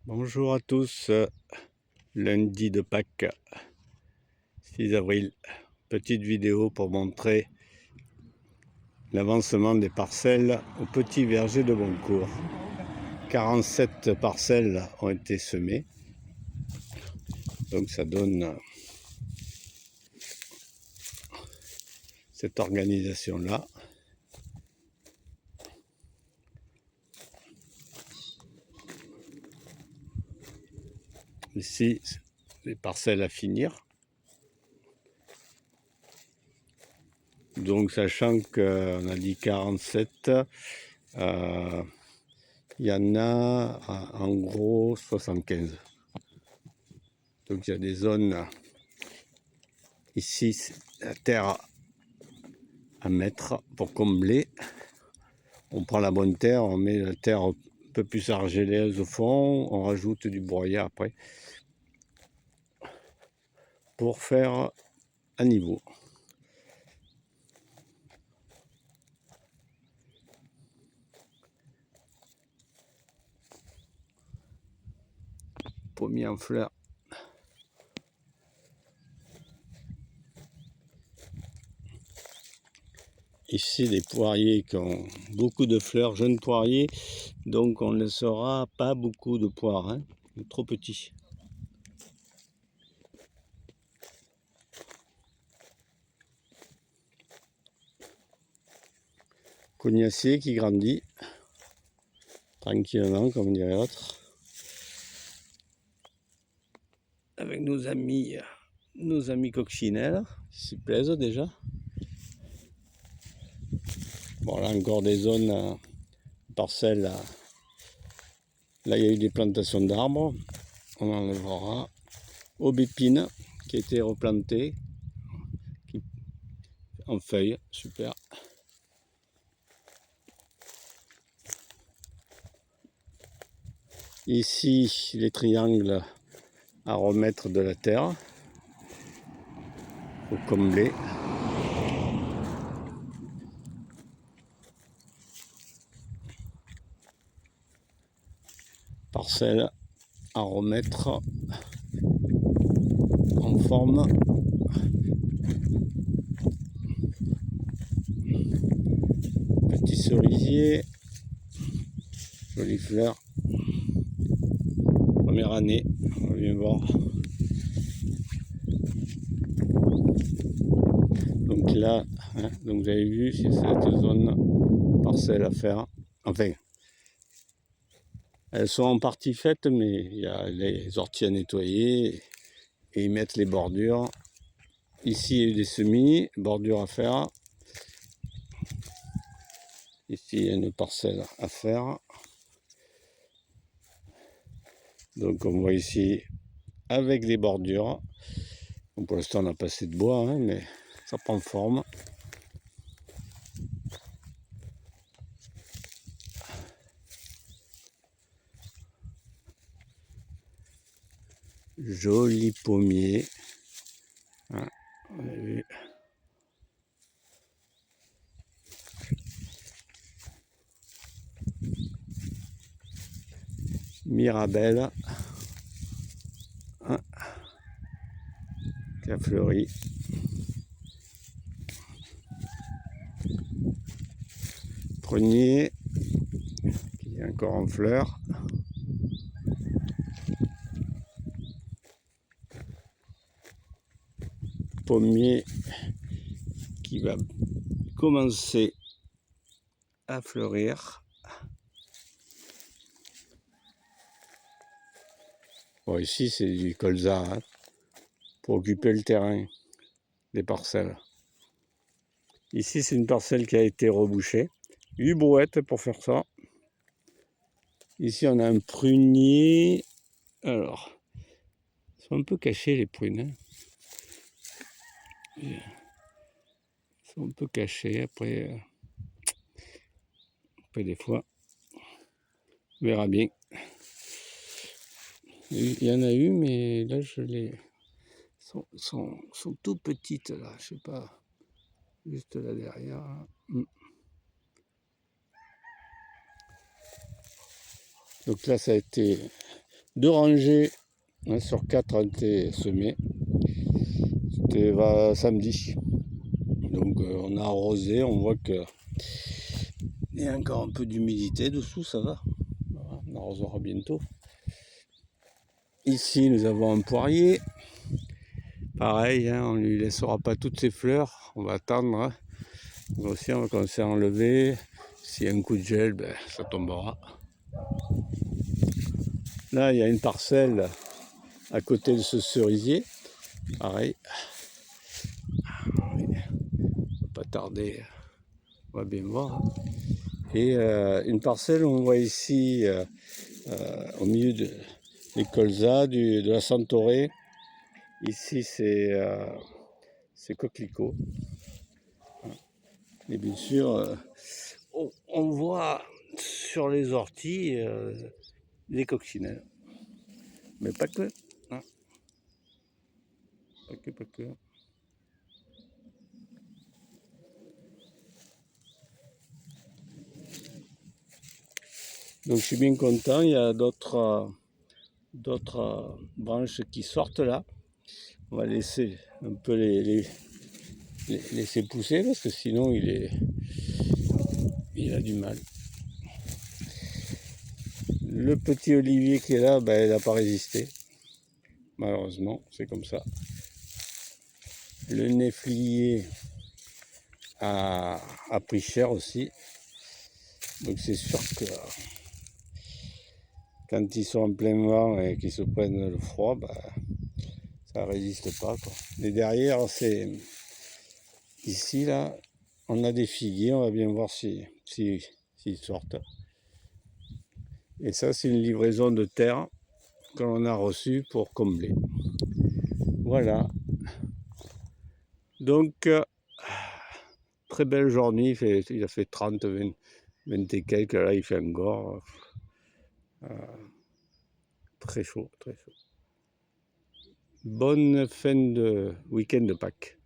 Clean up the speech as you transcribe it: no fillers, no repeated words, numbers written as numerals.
Bonjour à tous, lundi de Pâques, 6 avril. Petite vidéo pour montrer l'avancement des parcelles au petit verger de Boncourt. 47 parcelles ont été semées, donc ça donne cette organisation-là. Ici, les parcelles à finir. Donc, sachant qu'on a dit 47, il y en a en gros 75. Donc, il y a des zones, ici, la terre à mettre pour combler. On prend la bonne terre, on met la terre un peu plus argileuse au fond, on rajoute du broyat après pour faire à niveau. Pommier en fleurs. Ici, des poiriers qui ont beaucoup de fleurs, jeunes poiriers, donc on ne laissera pas beaucoup de poires, hein, trop petits. Cognacier qui grandit tranquillement, comme dirait l'autre, avec nos amis coccinelles, qui s'y plaisent déjà. Bon, là encore des zones, parcelles. Là, il y a eu des plantations d'arbres. On enlèvera. Aubépine qui a été replantée en feuilles. Super. Ici, les triangles à remettre de la terre. Pour combler. Parcelles à remettre en forme. Petit cerisier, jolie fleur. Première année, on vient voir. Donc là, hein, donc vous avez vu, c'est cette zone parcelle à faire. Enfin, elles sont en partie faites, mais il y a les orties à nettoyer et ils mettent les bordures. Ici, il y a eu des semis, bordures à faire. Ici, il y a une parcelle à faire. Donc, on voit ici avec les bordures. Bon, pour l'instant, on n'a pas assez de bois, hein, mais ça prend forme. Joli pommier. Hein, on a vu. Mirabelle. Hein, qui a fleuri. Prunier qui est encore en fleurs. Pommier qui va commencer à fleurir. Bon, ici c'est du colza, hein, pour occuper le terrain des parcelles. Ici c'est une parcelle qui a été rebouchée. 8 brouettes pour faire ça. Ici on a un prunier. Alors, ils sont un peu cachés les prunes, hein. Ils sont un peu cachés. Après des fois, on verra bien. Il y en a eu, mais là je les sont tout petites là. Je sais pas, juste là derrière. Donc là ça a été 2 rangées hein, sur 4 ont été semées. C'était samedi. Donc on a arrosé, on voit que il y a encore un peu d'humidité dessous, ça va. Voilà, on arrosera bientôt. Ici nous avons un poirier. Pareil, hein, on ne lui laissera pas toutes ses fleurs, on va attendre. Hein. Aussi on va commencer à enlever. S'il y a un coup de gel, ben, ça tombera. Là il y a une parcelle à côté de ce cerisier. Pareil. Pas tarder, on va bien voir. Et une parcelle, on voit ici au milieu des colzas, de la centaurée. Ici c'est coquelicot. Et bien sûr, on voit sur les orties des coccinelles. Mais pas que. Hein. Pas que, pas que. Donc je suis bien content, il y a d'autres branches qui sortent là. On va laisser un peu les laisser pousser parce que sinon il a du mal. Le petit olivier qui est là, ben, il n'a pas résisté. Malheureusement, c'est comme ça. Le néflier a pris cher aussi. Donc c'est sûr que quand ils sont en plein vent et qu'ils se prennent le froid, ben, ça ne résiste pas, quoi. Et derrière, c'est ici, là, on a des figuiers, on va bien voir s'ils sortent. Et ça, c'est une livraison de terre que l'on a reçue pour combler. Voilà. Donc, très belle journée, il a fait 30, 20 et quelques, là il fait encore très chaud, très chaud. Bonne fin de week-end de Pâques.